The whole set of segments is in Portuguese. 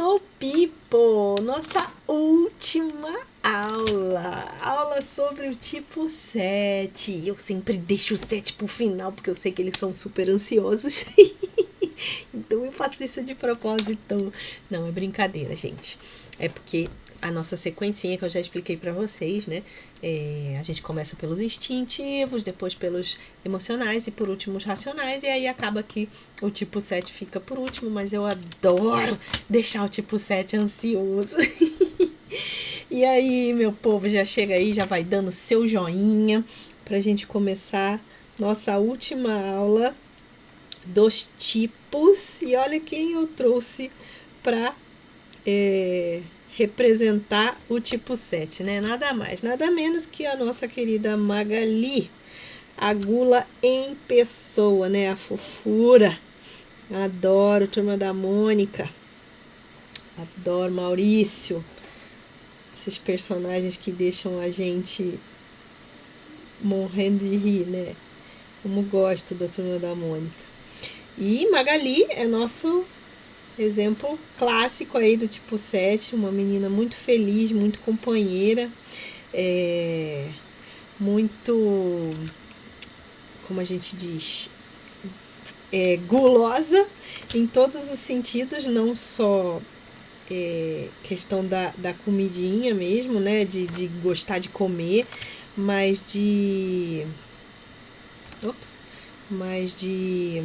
Hello, people! Nossa última aula sobre o tipo 7. Eu sempre deixo o 7 pro final, porque eu sei que eles são super ansiosos. Então eu faço isso de propósito. Não, é brincadeira, gente. É porque a nossa sequencinha que eu já expliquei pra vocês, né? A gente começa pelos instintivos, depois pelos emocionais e por último os racionais. E aí acaba que o tipo 7 fica por último, mas eu adoro deixar o tipo 7 ansioso. E aí, meu povo, já chega aí, já vai dando seu joinha pra gente começar nossa última aula dos tipos. E olha quem eu trouxe para representar o tipo 7, né? Nada mais, nada menos que a nossa querida Magali, a gula em pessoa, né? A fofura. Adoro Turma da Mônica. Adoro Maurício. Esses personagens que deixam a gente morrendo de rir, né? Como gosto da Turma da Mônica. E Magali é nosso exemplo clássico aí do tipo 7, uma menina muito feliz, muito companheira, muito, como a gente diz, gulosa em todos os sentidos, não só questão da comidinha mesmo, né, de gostar de comer, mas mas de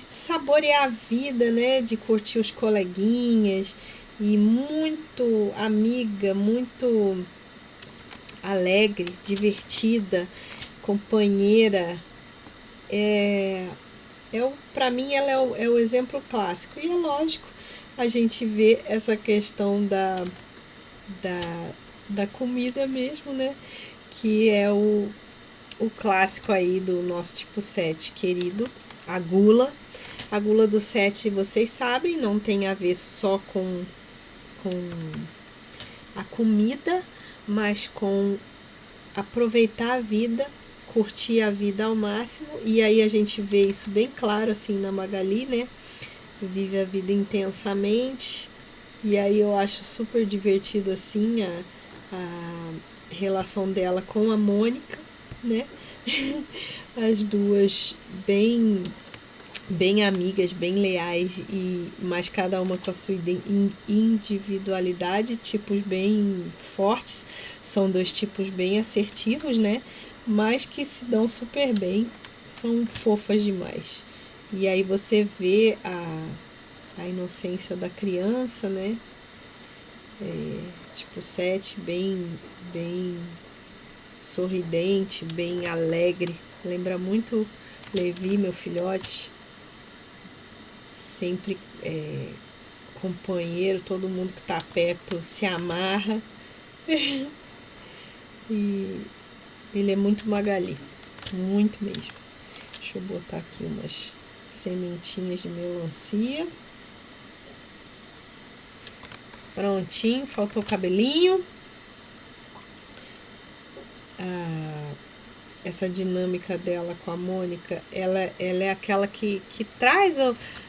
saborear a vida, né? De curtir os coleguinhas e muito amiga, muito alegre, divertida, companheira. Para mim ela é o exemplo clássico. E é lógico, a gente vê essa questão da, da comida mesmo, né? Que é o clássico aí do nosso tipo 7 querido, a gula. A gula do 7, vocês sabem, não tem a ver só com a comida, mas com aproveitar a vida, curtir a vida ao máximo. E aí a gente vê isso bem claro assim na Magali, né? Vive a vida intensamente. E aí eu acho super divertido assim a relação dela com a Mônica, né? As duas bem amigas, bem leais, mas cada uma com a sua individualidade, tipos bem fortes, são dois tipos bem assertivos, né? Mas que se dão super bem, são fofas demais. E aí você vê a inocência da criança, né? Tipo 7, bem sorridente, bem alegre. Lembra muito Levi, meu filhote. Sempre companheiro, todo mundo que tá perto se amarra. E ele é muito Magali, muito mesmo. Deixa eu botar aqui umas sementinhas de melancia. Prontinho, faltou o cabelinho. Essa dinâmica dela com a Mônica, ela é aquela que traz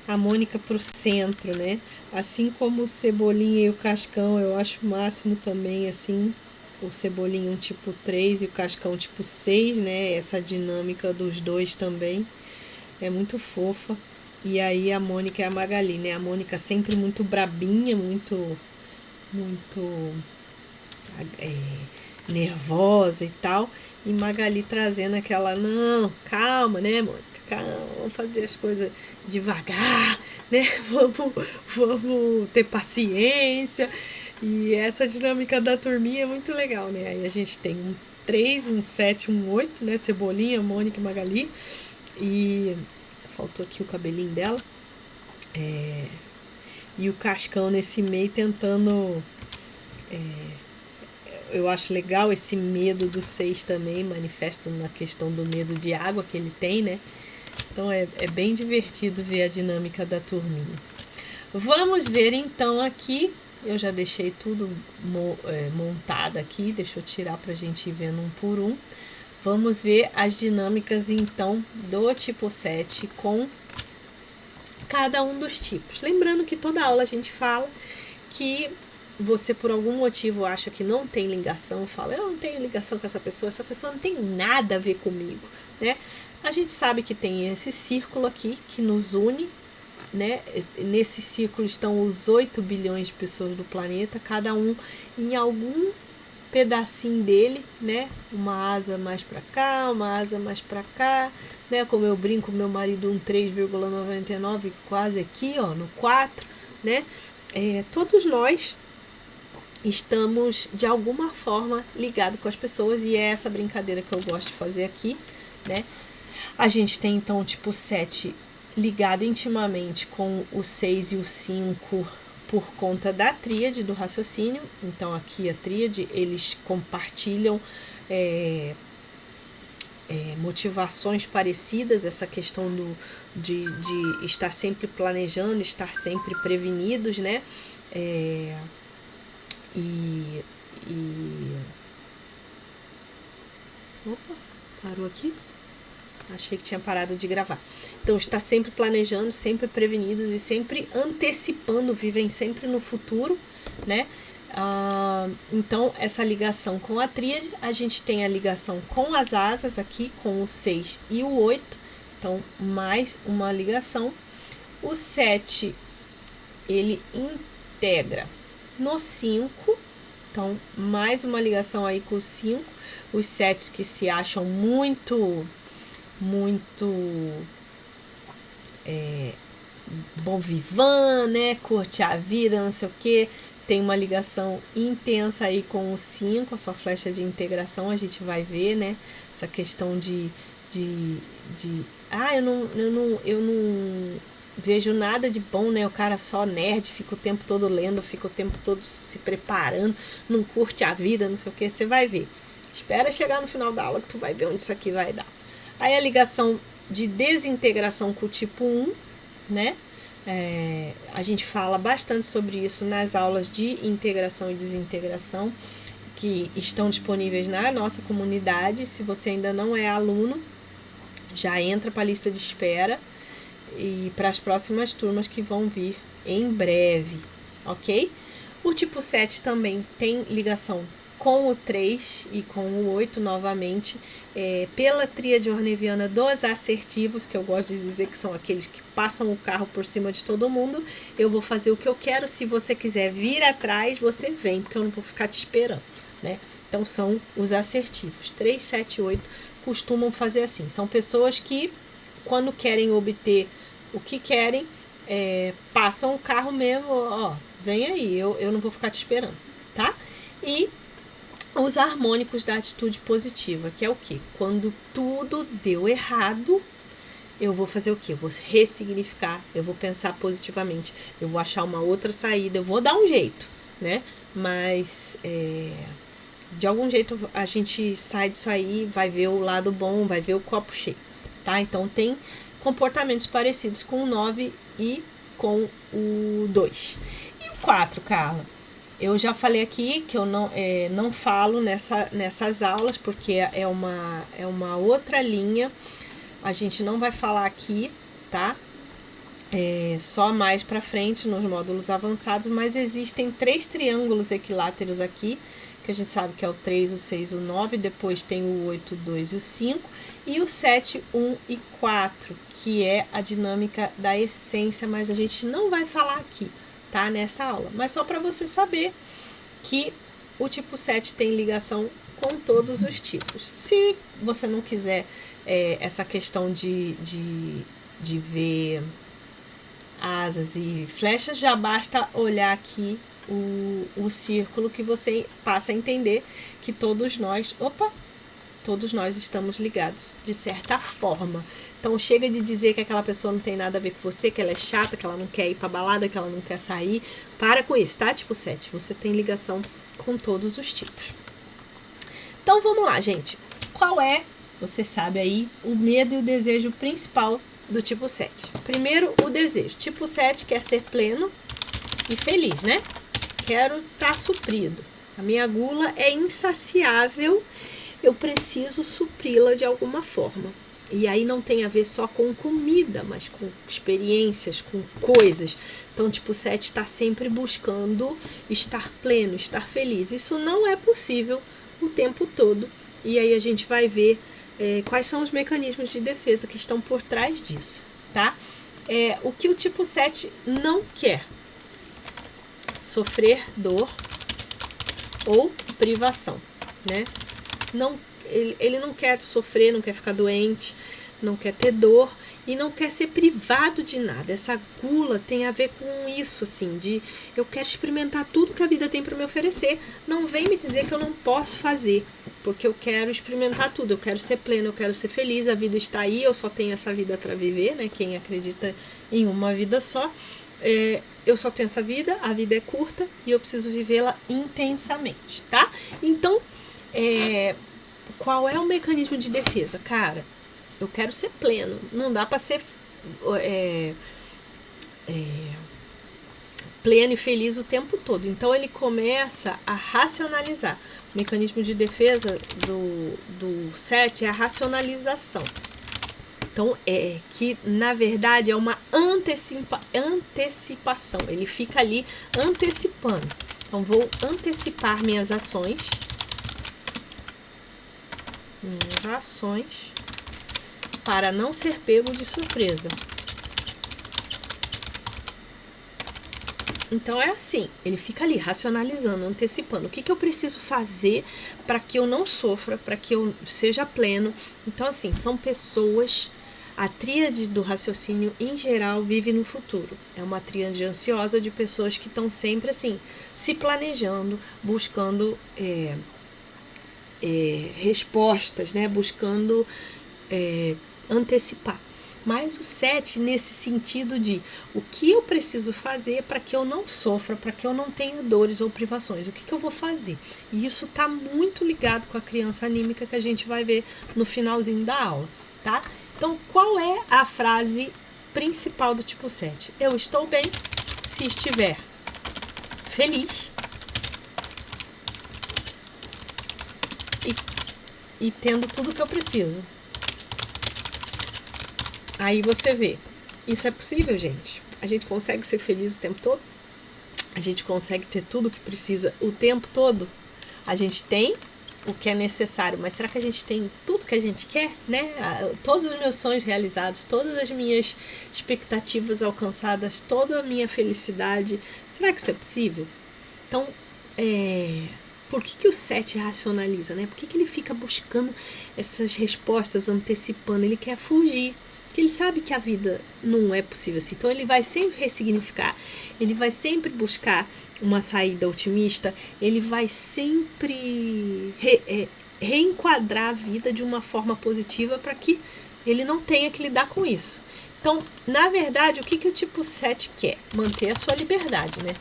a Mônica pro centro, né? Assim como o Cebolinha e o Cascão, eu acho o máximo também, assim, o Cebolinha um tipo 3 e o Cascão tipo 6, né? Essa dinâmica dos dois também é muito fofa. E aí a Mônica e a Magali, né? A Mônica sempre muito brabinha, muito nervosa e tal, e Magali trazendo aquela, não, calma, né, Mônica, calma, vamos fazer as coisas devagar, né, vamos ter paciência. E essa dinâmica da turminha é muito legal, né? Aí a gente tem um 3, um 7, um 8, né, Cebolinha, Mônica e Magali, e faltou aqui o cabelinho dela, e o Cascão nesse meio tentando. Eu acho legal esse medo do 6 também, manifesta na questão do medo de água que ele tem, né? Então é bem divertido ver a dinâmica da turminha. Vamos ver então aqui, eu já deixei tudo montado aqui, deixa eu tirar pra gente ir vendo um por um. Vamos ver as dinâmicas então do tipo 7 cada um dos tipos. Lembrando que toda aula a gente fala que você por algum motivo acha que não tem ligação, fala, eu não tenho ligação com essa pessoa não tem nada a ver comigo, né? A gente sabe que tem esse círculo aqui que nos une, né? Nesse círculo estão os 8 bilhões de pessoas do planeta, cada um em algum pedacinho dele, né? Uma asa mais para cá, uma asa mais para cá, né? Como eu brinco, meu marido um 3,99 quase aqui, ó, no 4, né? Todos nós estamos de alguma forma ligados com as pessoas e é essa brincadeira que eu gosto de fazer aqui, né? A gente tem então o tipo 7 ligado intimamente com o 6 e o 5 por conta da tríade do raciocínio. Então aqui a tríade, eles compartilham motivações parecidas, essa questão de estar sempre planejando, estar sempre prevenidos, né? Opa, parou aqui? Achei que tinha parado de gravar. Então, está sempre planejando, sempre prevenidos e sempre antecipando, vivem sempre no futuro, né? Então, essa ligação com a tríade, a gente tem a ligação com as asas aqui, com o 6 e o 8. Então, mais uma ligação. O 7, ele integra no 5. Então, mais uma ligação aí com o 5. Os 7 que se acham muito bom vivan, né? Curte a vida, não sei o que. Tem uma ligação intensa aí com o 5, a sua flecha de integração, a gente vai ver, né? Essa questão eu não vejo nada de bom, né? O cara só nerd, fica o tempo todo lendo, fica o tempo todo se preparando, não curte a vida, não sei o que. Você vai ver. Espera chegar no final da aula que tu vai ver onde isso aqui vai dar. Aí a ligação de desintegração com o tipo 1, né? A gente fala bastante sobre isso nas aulas de integração e desintegração que estão disponíveis na nossa comunidade. Se você ainda não é aluno, já entra para a lista de espera e para as próximas turmas que vão vir em breve, ok? O tipo 7 também tem ligação com o 3 e com o 8 novamente, pela tríade orneviana dos assertivos, que eu gosto de dizer que são aqueles que passam o carro por cima de todo mundo. Eu vou fazer o que eu quero, se você quiser vir atrás, você vem, porque eu não vou ficar te esperando, né? Então são os assertivos. 3, 7 e 8 costumam fazer assim. São pessoas que, quando querem obter o que querem, passam o carro mesmo, ó, vem aí, eu não vou ficar te esperando, tá? E os harmônicos da atitude positiva, que é o quê? Quando tudo deu errado, eu vou fazer o quê? Eu vou ressignificar, eu vou pensar positivamente, eu vou achar uma outra saída, eu vou dar um jeito, né? Mas, de algum jeito, a gente sai disso aí, vai ver o lado bom, vai ver o copo cheio, tá? Então, tem comportamentos parecidos com o 9 e com o 2. E o 4, Carla? Eu já falei aqui que eu não falo nessas aulas, porque é uma outra linha. A gente não vai falar aqui, tá? Só mais pra frente nos módulos avançados, mas existem 3 triângulos equiláteros aqui, que a gente sabe que é o 3, o 6, o 9, depois tem o 8, o 2 e o 5, e o 7, 1 e 4, que é a dinâmica da essência, mas a gente não vai falar aqui, tá? Nessa aula, mas só para você saber que o tipo 7 tem ligação com todos os tipos. Se você não quiser essa questão de ver asas e flechas, já basta olhar aqui o círculo que você passa a entender que todos nós estamos ligados de certa forma. Então chega de dizer que aquela pessoa não tem nada a ver com você, que ela é chata, que ela não quer ir pra balada, que ela não quer sair. Para com isso, tá? Tipo 7, você tem ligação com todos os tipos. Então vamos lá, gente. Qual é, você sabe aí, o medo e o desejo principal do tipo 7? Primeiro, o desejo. Tipo 7 quer ser pleno e feliz, né? Quero estar suprido. A minha gula é insaciável, eu preciso supri-la de alguma forma. E aí não tem a ver só com comida, mas com experiências, com coisas. Então, tipo, o 7 está sempre buscando estar pleno, estar feliz. Isso não é possível o tempo todo. E aí a gente vai ver quais são os mecanismos de defesa que estão por trás disso, tá? O que o tipo 7 não quer: sofrer dor ou privação, né? Ele não quer sofrer, não quer ficar doente, não quer ter dor e não quer ser privado de nada. Essa gula tem a ver com isso, assim, de eu quero experimentar tudo que a vida tem para me oferecer. Não vem me dizer que eu não posso fazer, porque eu quero experimentar tudo, eu quero ser pleno, eu quero ser feliz, a vida está aí, eu só tenho essa vida para viver, né? Quem acredita em uma vida só, eu só tenho essa vida, a vida é curta e eu preciso vivê-la intensamente, tá? Então, qual é o mecanismo de defesa? Cara, eu quero ser pleno, não dá para ser pleno e feliz o tempo todo. Então ele começa a racionalizar. O mecanismo de defesa do 7 é a racionalização. Então, que na verdade é uma antecipação. Ele fica ali antecipando. Então, vou antecipar minhas ações. Para não ser pego de surpresa. Então é assim, ele fica ali racionalizando, antecipando. O que eu preciso fazer para que eu não sofra, para que eu seja pleno? Então assim, são pessoas, a tríade do raciocínio em geral vive no futuro. É uma tríade ansiosa de pessoas que estão sempre assim, se planejando, buscando respostas, né? Buscando antecipar. Mas o 7 nesse sentido de o que eu preciso fazer para que eu não sofra, para que eu não tenha dores ou privações, o que eu vou fazer? E isso está muito ligado com a criança anímica que a gente vai ver no finalzinho da aula, tá? Então, qual é a frase principal do tipo 7? Eu estou bem se estiver feliz e tendo tudo que eu preciso. Aí você vê, isso é possível, gente? A gente consegue ser feliz o tempo todo? A gente consegue ter tudo o que precisa o tempo todo? A gente tem o que é necessário, mas será que a gente tem tudo que a gente quer, né? Todos os meus sonhos realizados, todas as minhas expectativas alcançadas, toda a minha felicidade, será que isso é possível? Então, por que o 7 racionaliza, né? Por que ele fica buscando essas respostas, antecipando? Ele quer fugir. Ele sabe que a vida não é possível assim. Então ele vai sempre ressignificar, ele vai sempre buscar uma saída otimista, ele vai sempre reenquadrar a vida de uma forma positiva para que ele não tenha que lidar com isso. Então, na verdade, o que o tipo 7 quer? Manter a sua liberdade, né?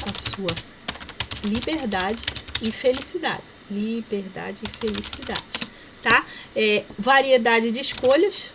A sua liberdade e felicidade. Liberdade e felicidade, tá? Variedade de escolhas.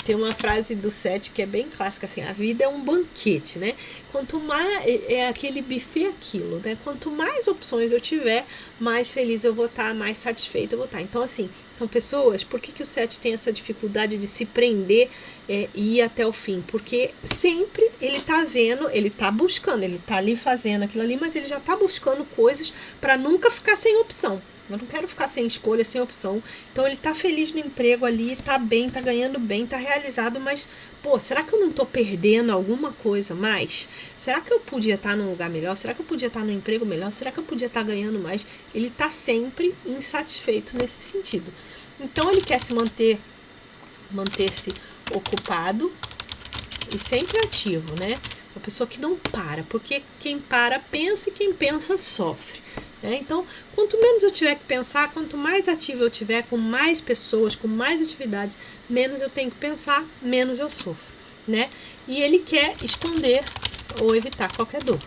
Tem uma frase do 7 que é bem clássica, assim: a vida é um banquete, né? Quanto mais, aquele buffet aquilo, né? Quanto mais opções eu tiver, mais feliz eu vou estar, mais satisfeito eu vou estar. Então, assim, são pessoas, por que o 7 tem essa dificuldade de se prender e ir até o fim? Porque sempre ele tá vendo, ele tá buscando, ele tá ali fazendo aquilo ali, mas ele já tá buscando coisas para nunca ficar sem opção. Eu não quero ficar sem escolha, sem opção. Então ele tá feliz no emprego ali, tá bem, tá ganhando bem, tá realizado, mas, pô, será que eu não tô perdendo alguma coisa mais? Será que eu podia estar num lugar melhor? Será que eu podia estar num emprego melhor? Será que eu podia estar ganhando mais? Ele tá sempre insatisfeito nesse sentido. Então ele quer manter-se ocupado e sempre ativo, né? Uma pessoa que não para, porque quem para pensa e quem pensa sofre. Então, quanto menos eu tiver que pensar, quanto mais ativo eu tiver, com mais pessoas, com mais atividades, menos eu tenho que pensar, menos eu sofro, né? E ele quer esconder ou evitar qualquer dor,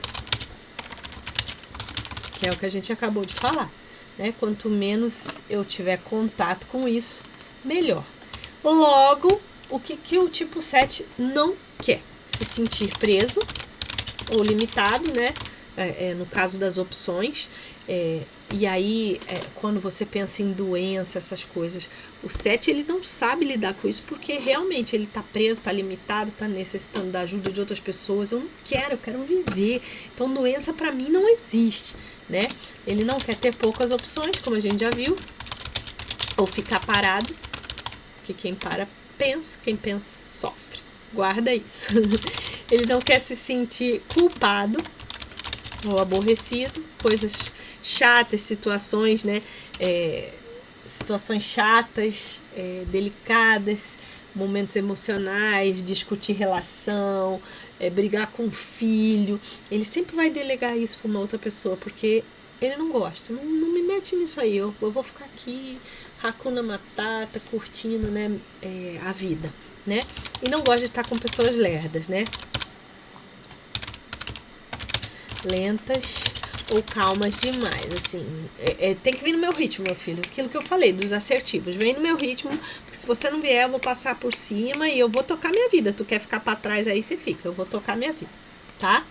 que é o que a gente acabou de falar, né? Quanto menos eu tiver contato com isso, melhor. Logo, o que o tipo 7 não quer? Se sentir preso ou limitado, né? no caso das opções. E aí, quando você pensa em doença, essas coisas, o 7 ele não sabe lidar com isso, porque realmente ele está preso, está limitado, está necessitando da ajuda de outras pessoas. Eu quero viver. Então doença para mim não existe, né? Ele não quer ter poucas opções, como a gente já viu, ou ficar parado, porque quem para pensa, quem pensa sofre. Guarda isso. Ele não quer se sentir culpado ou aborrecido, coisas chatas, situações, né? Situações chatas, delicadas, momentos emocionais, discutir relação, brigar com o filho. Ele sempre vai delegar isso para uma outra pessoa, porque ele não gosta. Não me mete nisso aí, eu vou ficar aqui, Hakuna Matata, curtindo, né, a vida, né? E não gosta de estar com pessoas lerdas, né? Lentas ou calmas demais, assim. Tem que vir no meu ritmo, meu filho. Aquilo que eu falei, dos assertivos. Vem no meu ritmo, porque se você não vier, eu vou passar por cima e eu vou tocar minha vida. Tu quer ficar pra trás aí, você fica. Eu vou tocar minha vida, tá?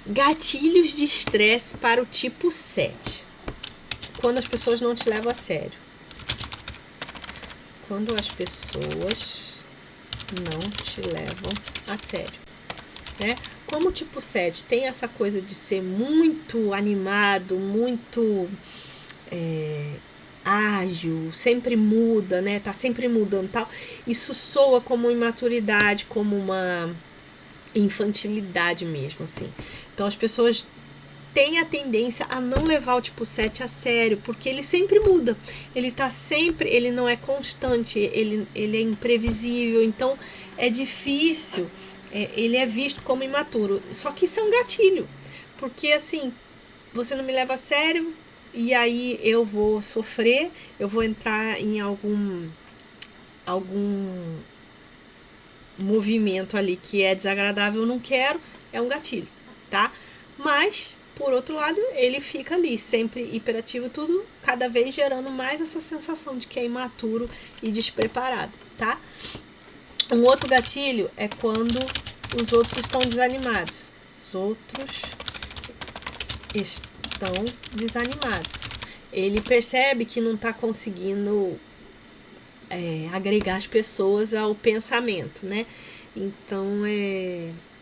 Gatilhos de estresse para o tipo 7. Quando as pessoas não te levam a sério. Quando as pessoas não te levam a sério, né? Como o tipo 7 tem essa coisa de ser muito animado, muito ágil, sempre muda, né? Tá sempre mudando e tal. Isso soa como imaturidade, como uma infantilidade mesmo, assim. Então as pessoas têm a tendência a não levar o tipo 7 a sério, porque ele sempre muda. Ele tá sempre, ele não é constante, ele é imprevisível, então é difícil, ele é visto como imaturo. Só que isso é um gatilho, porque assim, você não me leva a sério, e aí eu vou sofrer, eu vou entrar em algum movimento ali que é desagradável, eu não quero, é um gatilho, tá? Mas, por outro lado, ele fica ali, sempre hiperativo, tudo cada vez gerando mais essa sensação de que é imaturo e despreparado, tá? Um outro gatilho é quando os outros estão desanimados. Os outros estão desanimados. Ele percebe que não está conseguindo agregar as pessoas ao pensamento, né? Então,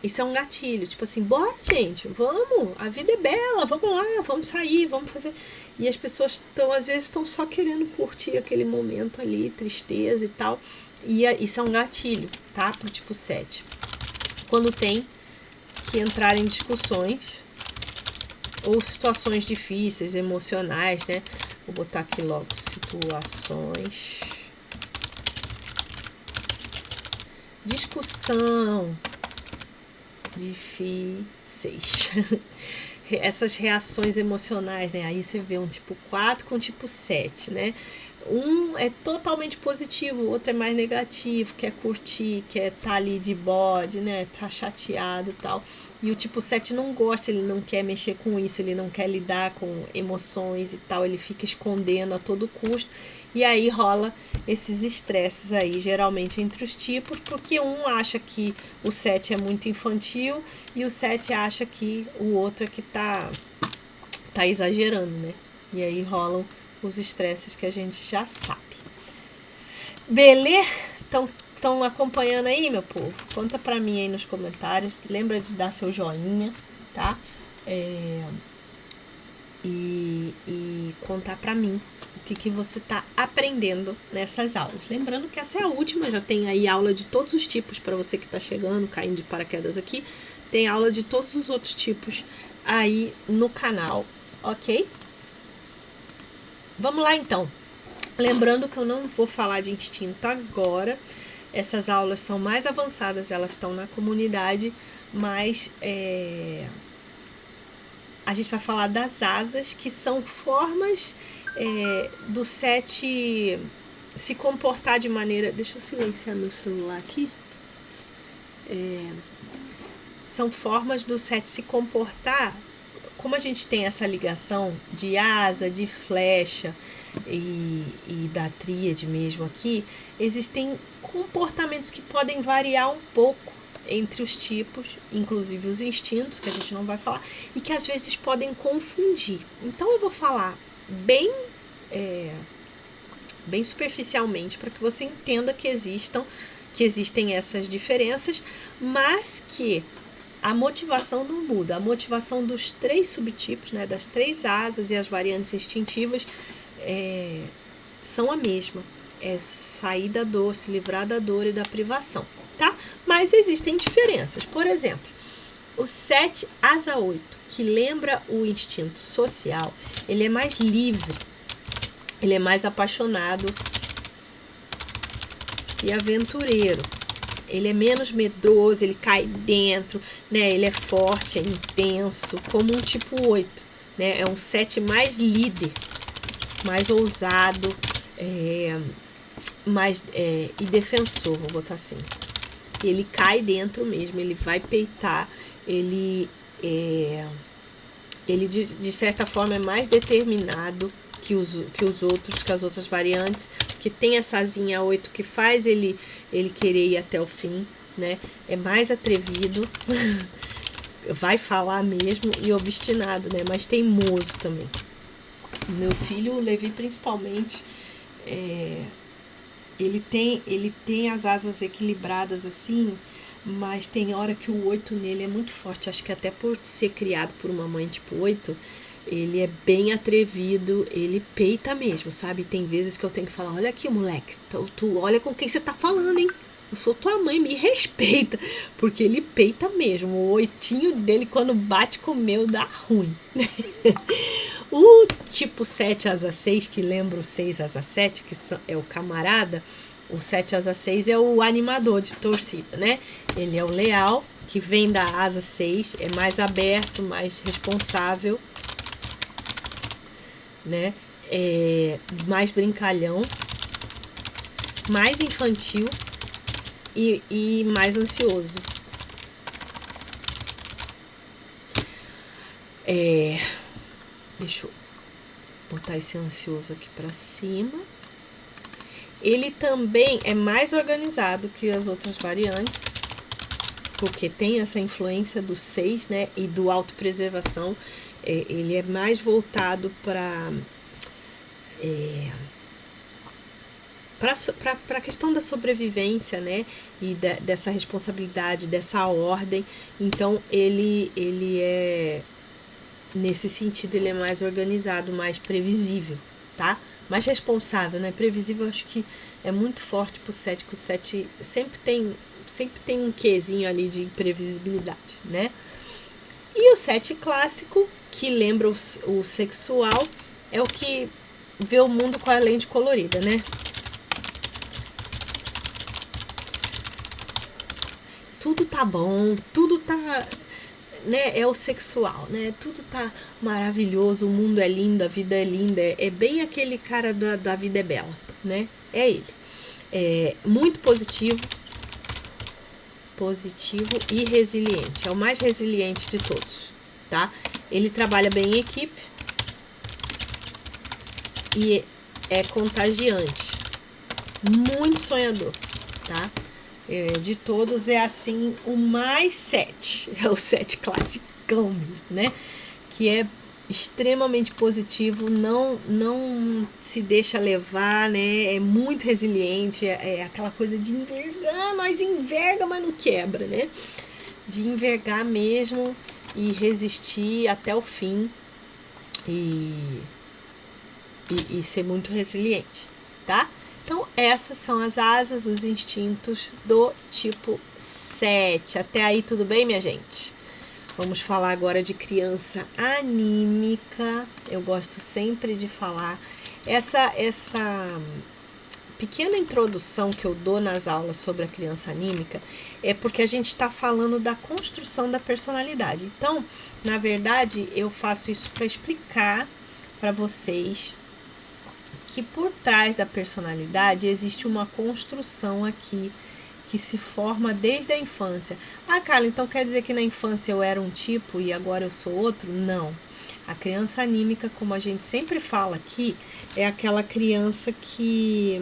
isso é um gatilho, tipo assim, bora gente, vamos, a vida é bela, vamos lá, vamos sair, vamos fazer. E as pessoas às vezes estão só querendo curtir aquele momento ali, tristeza e tal, e isso é um gatilho, tá? Pro tipo 7. Quando tem que entrar em discussões ou situações difíceis, emocionais, né? Vou botar aqui logo, situações, discussão, difíceis. Essas reações emocionais, né? Aí você vê um tipo 4 com tipo 7, né? Um é totalmente positivo, o outro é mais negativo, quer curtir, quer estar ali de bode, né? Tá chateado e tal. E o tipo 7 não gosta, ele não quer mexer com isso, ele não quer lidar com emoções e tal, ele fica escondendo a todo custo. E aí rola esses estresses aí, geralmente entre os tipos, porque um acha que o 7 é muito infantil e o 7 acha que o outro é que tá exagerando, né? E aí rolam os estresses que a gente já sabe. Beleza? Estão acompanhando aí, meu povo? Conta pra mim aí nos comentários. Lembra de dar seu joinha, tá? E contar pra mim o que você tá aprendendo nessas aulas. Lembrando que essa é a última, já tem aí aula de todos os tipos para você que tá chegando, caindo de paraquedas aqui. Tem aula de todos os outros tipos aí no canal, ok? Vamos lá então. Lembrando que eu não vou falar de instinto agora. Essas aulas são mais avançadas, elas estão na comunidade, mas a gente vai falar das asas, que são formas do 7 se comportar de maneira... Deixa eu silenciar meu celular aqui. São formas do 7 se comportar. Como a gente tem essa ligação de asa, de flecha e da tríade mesmo aqui, existem comportamentos que podem variar um pouco entre os tipos, inclusive os instintos, que a gente não vai falar, e que às vezes podem confundir. Então eu vou falar bem superficialmente para que você entenda que existem essas diferenças, mas que a motivação não muda. A motivação dos 3 subtipos, né, das 3 asas e as variantes instintivas são a mesma. É sair da dor, se livrar da dor e da privação, tá? Mas existem diferenças. Por exemplo, o 7 asa 8, que lembra o instinto social, ele é mais livre, ele é mais apaixonado e aventureiro. Ele é menos medroso, ele cai dentro, né? Ele é forte, é intenso, como um tipo 8, né? É um 7 mais líder, mais ousado, mais e defensor, vou botar assim. Ele cai dentro mesmo, ele vai peitar, ele de certa forma é mais determinado que as outras variantes, que tem essa asinha 8 que faz ele querer ir até o fim, né? É mais atrevido, vai falar mesmo, e obstinado, né? Mas teimoso também. Meu filho, o Levi, principalmente, ele tem as asas equilibradas assim, mas tem hora que o 8 nele é muito forte. Acho que até por ser criado por uma mãe tipo 8, ele é bem atrevido, ele peita mesmo, sabe? Tem vezes que eu tenho que falar, olha aqui, moleque, tu olha com quem você tá falando, hein? Eu sou tua mãe, me respeita. Porque ele peita mesmo. O 8 dele, quando bate com o meu, dá ruim. O tipo 7 asa 6, que lembra o 6 asa 7, que é o camarada, o 7 asa 6 é o animador de torcida, né? Ele é o leal, que vem da asa 6, é mais aberto, mais responsável, né? Mais brincalhão, mais infantil e mais ansioso. Deixa eu botar esse ansioso aqui pra cima. Ele também é mais organizado que as outras variantes, porque tem essa influência do 6, né, e do autopreservação. Ele é mais voltado para a questão da sobrevivência, né, e dessa responsabilidade, dessa ordem. Então ele é, nesse sentido, ele é mais organizado, mais previsível, tá? Mais responsável, né? Previsível, acho que é muito forte pro 7, que o 7 sempre tem um quezinho ali de imprevisibilidade, né? E o 7 clássico, que lembra o sexual, é o que vê o mundo com a lente colorida, né? Tudo tá bom, tudo tá, né, é o sexual, né? Tudo tá maravilhoso, o mundo é lindo, a vida é linda. É bem aquele cara da vida é bela, né? É ele. É muito positivo e resiliente. É o mais resiliente de todos, tá? Ele trabalha bem em equipe e é contagiante. Muito sonhador, tá? De todos é assim o mais 7, é o 7 classicão mesmo, né? Que é extremamente positivo, não se deixa levar, né? É muito resiliente, é aquela coisa de envergar, nós enverga, mas não quebra, né? De envergar mesmo e resistir até o fim e ser muito resiliente, tá? Então, essas são as asas, os instintos do tipo 7. Até aí, tudo bem, minha gente? Vamos falar agora de criança anímica. Eu gosto sempre de falar. Essa pequena introdução que eu dou nas aulas sobre a criança anímica é porque a gente está falando da construção da personalidade. Então, na verdade, eu faço isso para explicar para vocês que por trás da personalidade existe uma construção aqui que se forma desde a infância. Ah, Carla, então quer dizer que na infância eu era um tipo e agora eu sou outro? Não. A criança anímica, como a gente sempre fala aqui, é aquela criança que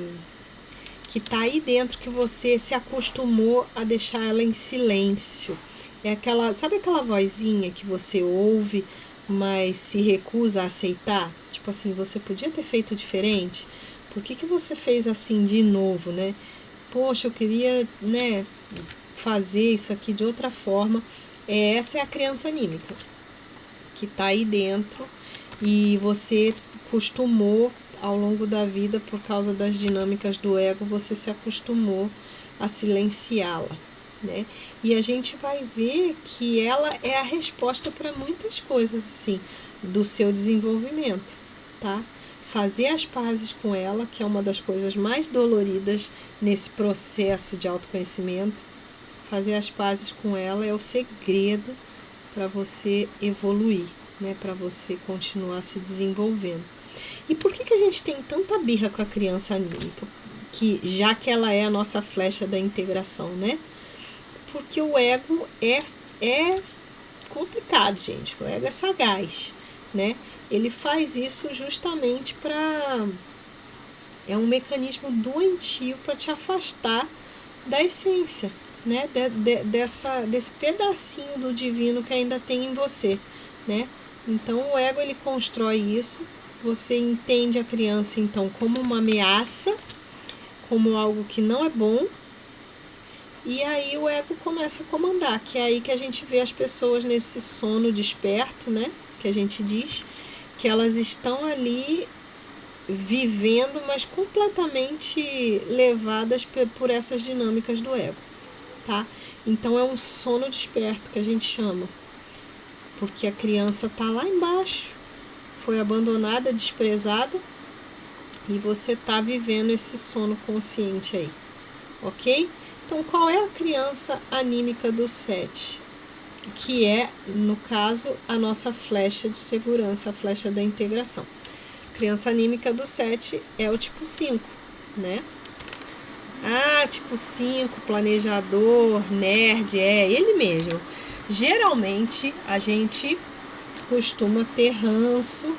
que tá aí dentro, que você se acostumou a deixar ela em silêncio. É aquela, sabe aquela vozinha que você ouve, mas se recusa a aceitar? Tipo assim, você podia ter feito diferente? Por que você fez assim de novo, né? Poxa, eu queria, né, fazer isso aqui de outra forma. Essa é a criança anímica que tá aí dentro e você costumou ao longo da vida, por causa das dinâmicas do ego, você se acostumou a silenciá-la, né? E a gente vai ver que ela é a resposta para muitas coisas, assim, do seu desenvolvimento, tá? Fazer as pazes com ela, que é uma das coisas mais doloridas nesse processo de autoconhecimento. Fazer as pazes com ela é o segredo para você evoluir, né? Para você continuar se desenvolvendo. E por que a gente tem tanta birra com a criança anímica? Já que ela é a nossa flecha da integração, né? Porque o ego é complicado, gente. O ego é sagaz, né? Ele faz isso justamente para... É um mecanismo doentio para te afastar da essência, né? Desse pedacinho do divino que ainda tem em você, né? Então o ego, ele constrói isso. Você entende a criança então como uma ameaça, como algo que não é bom, e aí o ego começa a comandar, que é aí que a gente vê as pessoas nesse sono desperto, né? Que a gente diz que elas estão ali vivendo, mas completamente levadas por essas dinâmicas do ego, tá? Então é um sono desperto que a gente chama, porque a criança tá lá embaixo, foi abandonada, desprezada, e você tá vivendo esse sono consciente aí, ok? Então, qual é a criança anímica do 7? Que é, no caso, a nossa flecha de segurança, a flecha da integração. Criança anímica do 7 é o tipo 5, né? Ah, tipo 5, planejador, nerd, é ele mesmo. Geralmente, a gente costuma ter ranço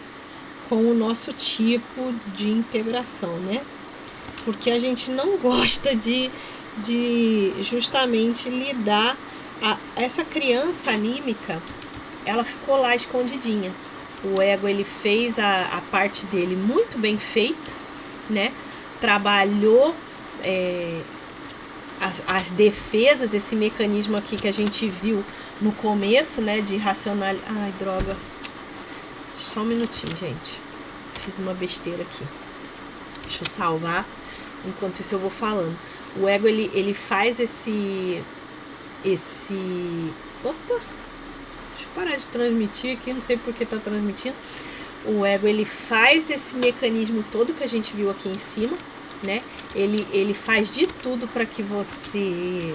com o nosso tipo de integração, né? Porque a gente não gosta de justamente lidar. Essa criança anímica, ela ficou lá escondidinha. O ego, ele fez a parte dele muito bem feita, né? Trabalhou as defesas, esse mecanismo aqui que a gente viu no começo, né? De racionalidade. Ai, droga. Só um minutinho, gente. Fiz uma besteira aqui. Deixa eu salvar. Enquanto isso eu vou falando. O ego, ele faz esse... Opa! Deixa eu parar de transmitir aqui. Não sei por que tá transmitindo. O ego, ele faz esse mecanismo todo que a gente viu aqui em cima, né? Ele faz de tudo para que você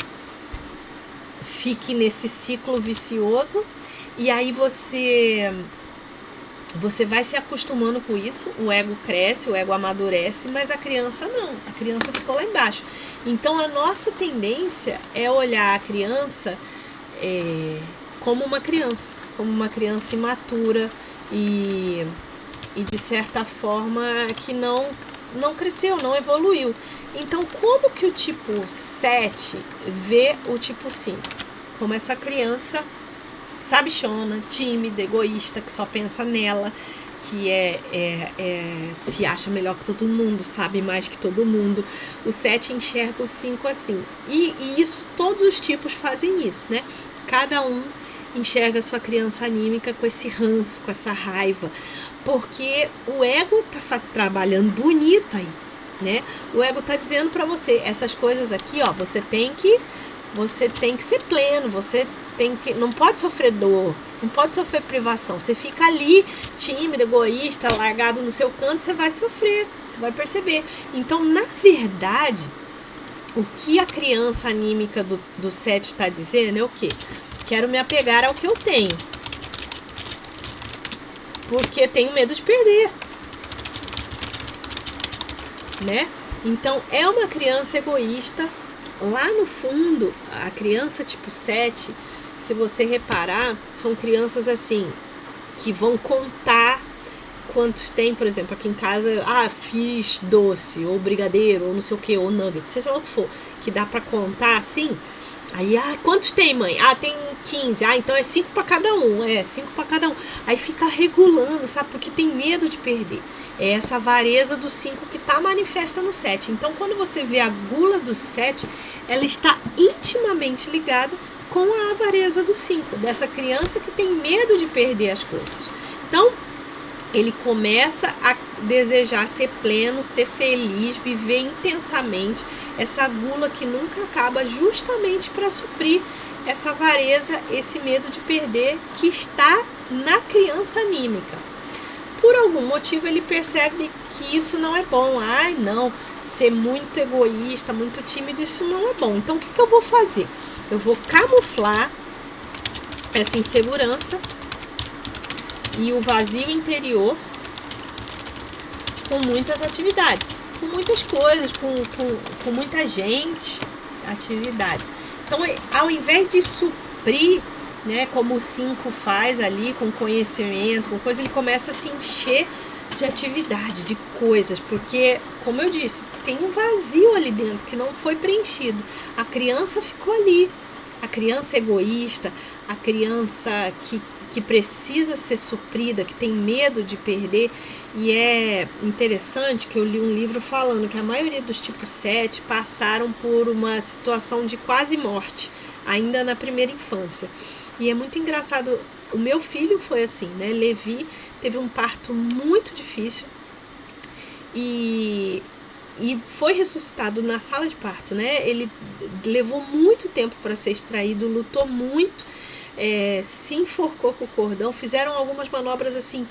fique nesse ciclo vicioso. E aí você vai se acostumando com isso, o ego cresce, o ego amadurece, mas a criança não, a criança ficou lá embaixo. Então a nossa tendência é olhar a criança como uma criança imatura e de certa forma que não cresceu, não evoluiu. Então como que o tipo 7 vê o tipo 5? Como essa criança sabichona, tímida, egoísta, que só pensa nela, que se acha melhor que todo mundo, sabe mais que todo mundo. O 7 enxerga o 5 assim. E isso, todos os tipos fazem isso, né? Cada um enxerga a sua criança anímica com esse ranço, com essa raiva. Porque o ego tá trabalhando bonito aí, né? O ego tá dizendo pra você, essas coisas aqui, ó, você tem que ser pleno, você não pode sofrer dor, não pode sofrer privação. Você fica ali tímido, egoísta, largado no seu canto, você vai sofrer, você vai perceber. Então, na verdade, o que a criança anímica do 7 está dizendo é o quê? Quero me apegar ao que eu tenho, porque tenho medo de perder, né? Então, é uma criança egoísta. Lá no fundo, a criança tipo 7, se você reparar, são crianças assim, que vão contar quantos tem, por exemplo, aqui em casa, fiz doce, ou brigadeiro, ou não sei o que, ou nugget, seja lá o que for, que dá pra contar assim. Aí, quantos tem, mãe? Tem 15. Então é 5 para cada um. 5 para cada um. Aí fica regulando, sabe? Porque tem medo de perder. É essa avareza do 5 que está manifesta no 7. Então, quando você vê a gula do 7, ela está intimamente ligada com a avareza do 5, dessa criança que tem medo de perder as coisas. Então, ele começa a desejar ser pleno, ser feliz, viver intensamente, essa gula que nunca acaba, justamente para suprir essa avareza, esse medo de perder que está na criança anímica. Por algum motivo ele percebe que isso não é bom. Não, ser muito egoísta, muito tímido, isso não é bom. Então o que eu vou fazer? Eu vou camuflar essa insegurança e o vazio interior com muitas atividades, com muitas coisas, com muita gente, atividades. Então, ao invés de suprir, né, como o 5 faz ali, com conhecimento, com coisa, ele começa a se encher de atividade, de coisas, porque, como eu disse, tem um vazio ali dentro que não foi preenchido. A criança ficou ali, a criança egoísta, a criança que precisa ser suprida, que tem medo de perder. E é interessante que eu li um livro falando que a maioria dos tipos 7 passaram por uma situação de quase morte, ainda na primeira infância. E é muito engraçado, o meu filho foi assim, né? Levi teve um parto muito difícil e foi ressuscitado na sala de parto, né? Ele levou muito tempo para ser extraído, lutou muito, se enforcou com o cordão, fizeram algumas manobras assim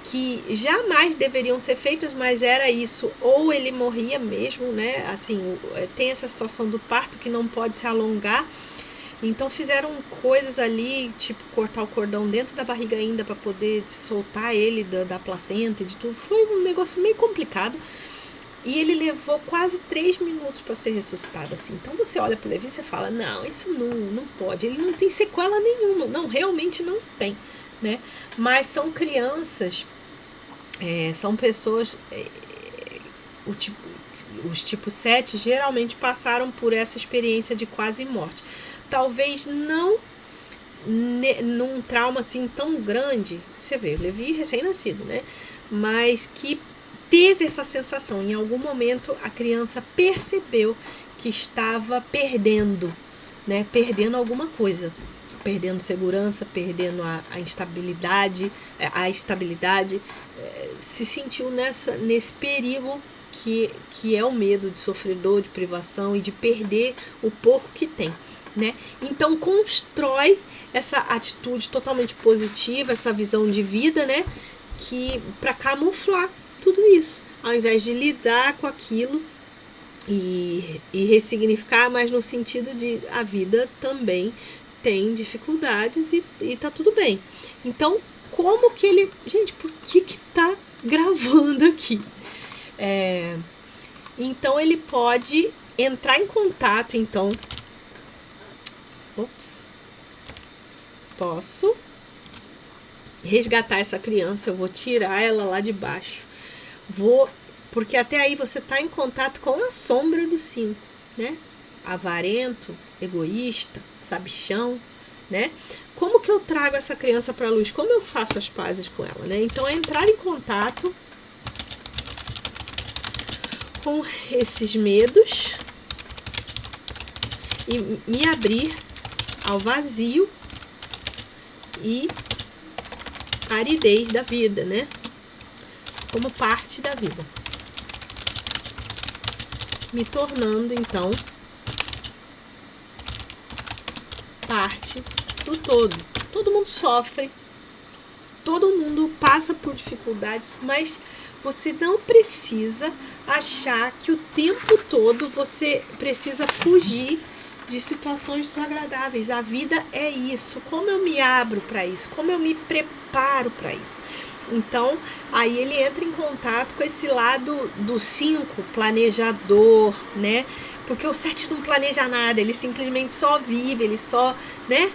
que jamais deveriam ser feitas, mas era isso, ou ele morria mesmo, né? Assim, tem essa situação do parto que não pode se alongar, então fizeram coisas ali, tipo cortar o cordão dentro da barriga ainda para poder soltar ele da placenta e de tudo. Foi um negócio meio complicado. E ele levou quase 3 minutos para ser ressuscitado, assim. Então você olha para o Levi e você fala, não, isso não pode, ele não tem sequela nenhuma. Não, realmente não tem, né? Mas são crianças, são pessoas, os tipo 7 geralmente passaram por essa experiência de quase morte. Talvez não num trauma assim tão grande, você vê, o Levi recém-nascido, né? Mas que teve essa sensação, em algum momento a criança percebeu que estava perdendo, né? Perdendo alguma coisa, perdendo segurança, perdendo a estabilidade, se sentiu nesse perigo que é o medo de sofrer dor, de privação e de perder o pouco que tem, né? Então constrói essa atitude totalmente positiva, essa visão de vida, né? Que para camuflar tudo isso, ao invés de lidar com aquilo e ressignificar, mas no sentido de a vida também tem dificuldades e tá tudo bem. Então, como que ele... Gente, por que tá gravando aqui? Então, ele pode entrar em contato, então... Posso resgatar essa criança, eu vou tirar ela lá de baixo. Porque até aí você está em contato com a sombra do 5, né? Avarento, egoísta, sabichão, né? Como que eu trago essa criança para a luz? Como eu faço as pazes com ela, né? Então é entrar em contato com esses medos e me abrir ao vazio e aridez da vida, né? Como parte da vida. Me tornando, então, parte do todo. Todo mundo sofre, todo mundo passa por dificuldades, mas você não precisa achar que o tempo todo você precisa fugir de situações desagradáveis. A vida é isso. Como eu me abro para isso? Como eu me preparo para isso? Então, aí ele entra em contato com esse lado do 5, planejador, né? Porque o 7 não planeja nada, ele simplesmente só vive, ele só, né?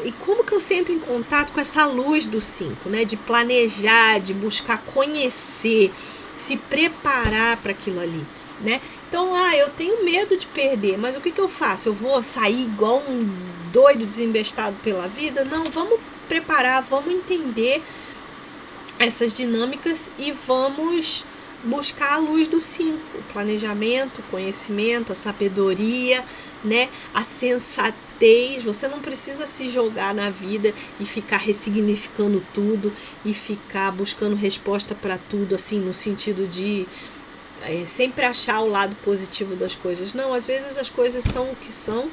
E como que você entra em contato com essa luz do 5, né? De planejar, de buscar conhecer, se preparar para aquilo ali, né? Então, eu tenho medo de perder, mas o que eu faço? Eu vou sair igual um doido desembestado pela vida? Não, vamos preparar, vamos entender essas dinâmicas e vamos buscar a luz do 5, o planejamento, o conhecimento, a sabedoria, né? A sensatez. Você não precisa se jogar na vida e ficar ressignificando tudo e ficar buscando resposta para tudo, assim, no sentido de sempre achar o lado positivo das coisas. Não, às vezes as coisas são o que são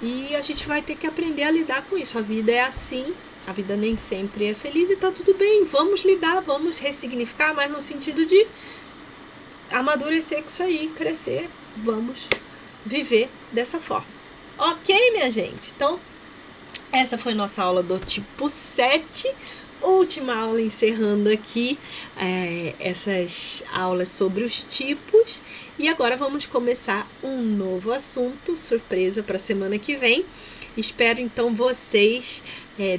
e a gente vai ter que aprender a lidar com isso. A vida é assim, a vida nem sempre é feliz e tá tudo bem. Vamos lidar, vamos ressignificar, mas no sentido de amadurecer com isso aí, crescer. Vamos viver dessa forma. Ok, minha gente? Então, essa foi nossa aula do tipo 7. Última aula encerrando aqui essas aulas sobre os tipos. E agora vamos começar um novo assunto, surpresa para a semana que vem. Espero então vocês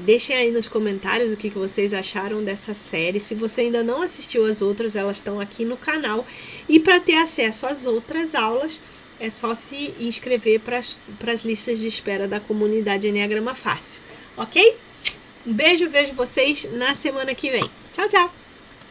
deixem aí nos comentários o que vocês acharam dessa série. Se você ainda não assistiu as outras, elas estão aqui no canal. E para ter acesso às outras aulas, é só se inscrever para as listas de espera da comunidade Enneagrama Fácil. Ok? Um beijo, vejo vocês na semana que vem. Tchau, tchau!